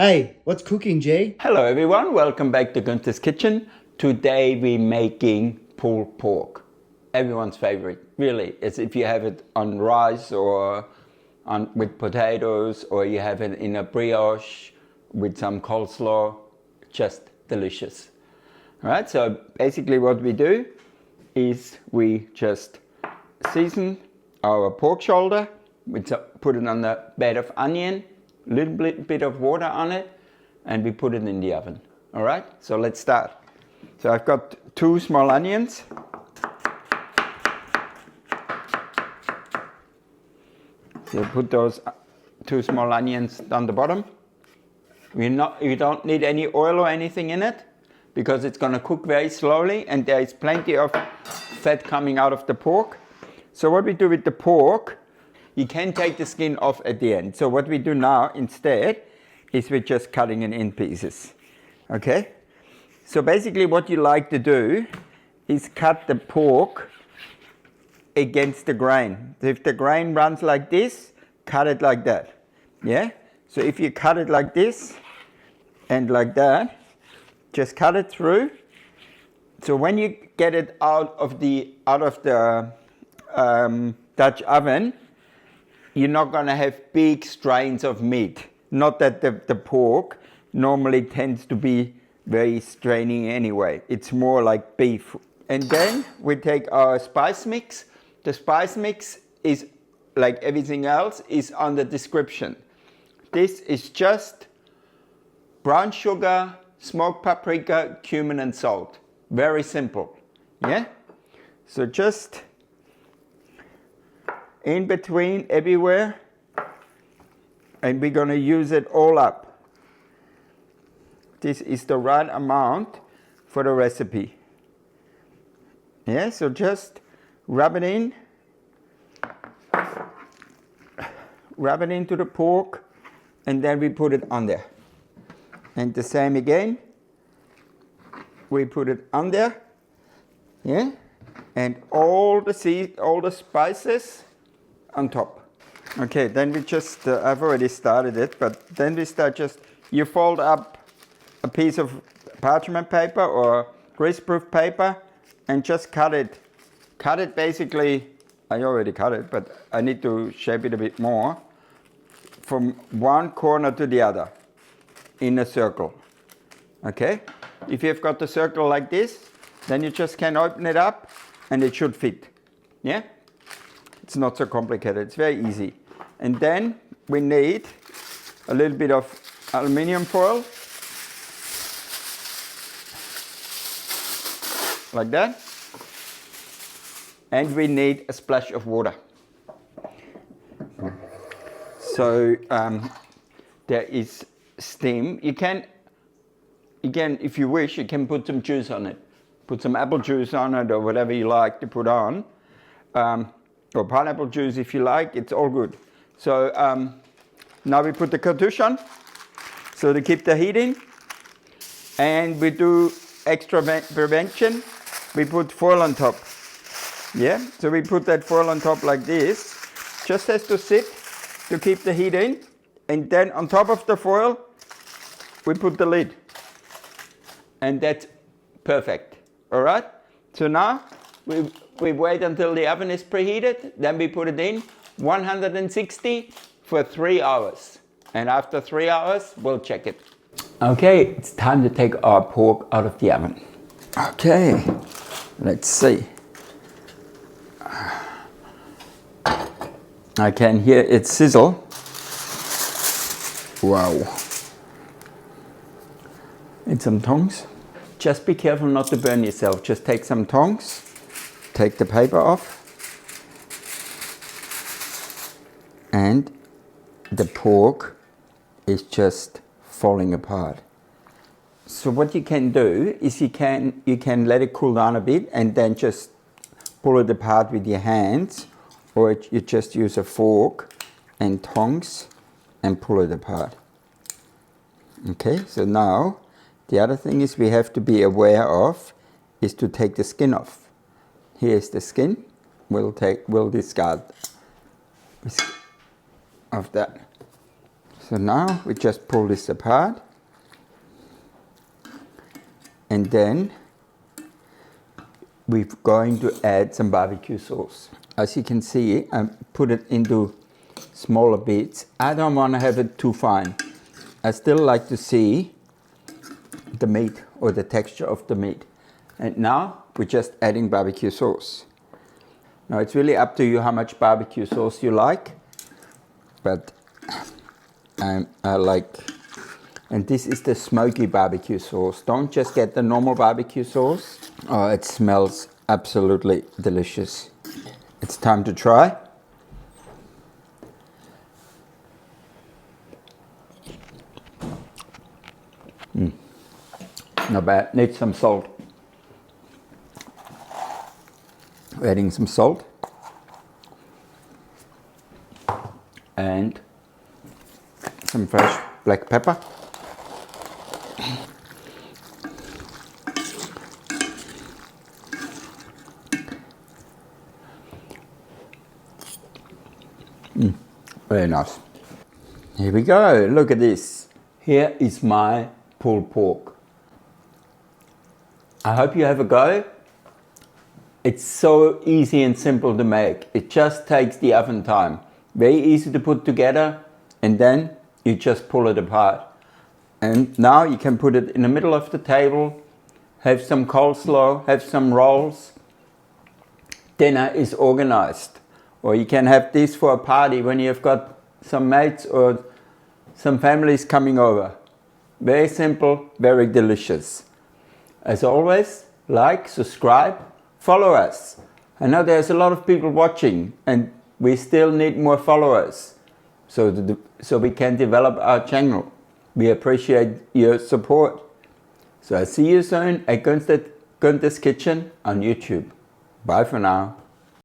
Hey, what's cooking, Jay? Hello everyone, welcome back to Gunther's Kitchen. Today we're making pulled pork. Everyone's favorite, really. It's if you have it on rice or with potatoes, or you have it in a brioche with some coleslaw, just delicious. Alright, so basically what we do is we just season our pork shoulder, we put it on the bed of onion, a little bit of water on it, and we put it in the oven. All right, so let's start. So I've got 2 small onions. So put those 2 small onions down the bottom. You don't need any oil or anything in it because it's going to cook very slowly, and there is plenty of fat coming out of the pork. So what we do with the pork, you can take the skin off at the end. So what we do now instead is we're just cutting it in pieces. Okay? So basically what you like to do is cut the pork against the grain. So if the grain runs like this, cut it like that. Yeah? So if you cut it like this and like that, just cut it through. So when you get it out of the Dutch oven, you're not going to have big strains of meat. Not that the pork normally tends to be very straining anyway. It's more like beef. And then we take our spice mix. The spice mix is, like everything else, is on the description. This is just brown sugar, smoked paprika, cumin and salt. Very simple. Yeah? So just in between, everywhere, and we're going to use it all up. This is the right amount for the recipe. Yeah, so just rub it in, rub it into the pork, and then we put it on there. And the same again, we put it on there, yeah, and all the spices on top. Okay, then we just, I've already started it, but then we start you fold up a piece of parchment paper or greaseproof paper and just cut it. Cut it basically, I already cut it, but I need to shape it a bit more, from one corner to the other in a circle. Okay? If you've got the circle like this, then you just can open it up and it should fit. Yeah? It's not so complicated, it's very easy. And then we need a little bit of aluminium foil, like that. And we need a splash of water. So there is steam. You can, if you wish, you can put some juice on it. Put some apple juice on it or whatever you like to put on. Or pineapple juice if you like, it's all good. So now we put the cartouche on, so to keep the heat in. And we do extra prevention, we put foil on top. Yeah, so we put that foil on top like this, just has to sit to keep the heat in. And then on top of the foil, we put the lid. And that's perfect, all right? So now, we wait until the oven is preheated, then we put it in 160 for 3 hours. And after 3 hours, we'll check it. Okay, it's time to take our pork out of the oven. Okay, let's see. I can hear it sizzle. Wow. Need some tongs. Just be careful not to burn yourself. Just take some tongs. Take the paper off, and the pork is just falling apart. So what you can do is you can let it cool down a bit and then just pull it apart with your hands, or you just use a fork and tongs and pull it apart. Okay, so now the other thing is we have to be aware of is to take the skin off. Here's the skin. We'll discard of that. So now we just pull this apart, and then we're going to add some barbecue sauce. As you can see, I put it into smaller bits. I don't want to have it too fine. I still like to see the meat or the texture of the meat. And now we're just adding barbecue sauce. Now it's really up to you how much barbecue sauce you like, but I like, and this is the Smoky BBQ sauce. Don't just get the normal barbecue sauce. Oh, it smells absolutely delicious. It's time to try. Not bad. Need some salt. Adding some salt and some fresh black pepper. Very nice. Here we go. Look at this. Here is my pulled pork. I hope you have a go. It's so easy and simple to make. It just takes the oven time. Very easy to put together, and then you just pull it apart. And now you can put it in the middle of the table, have some coleslaw, have some rolls. Dinner is organized. Or you can have this for a party when you've got some mates or some families coming over. Very simple, very delicious. As always, like, subscribe, follow us. I know there's a lot of people watching and we still need more followers so we can develop our channel. We appreciate your support. So I see you soon at Gunther's Kitchen on YouTube. Bye for now.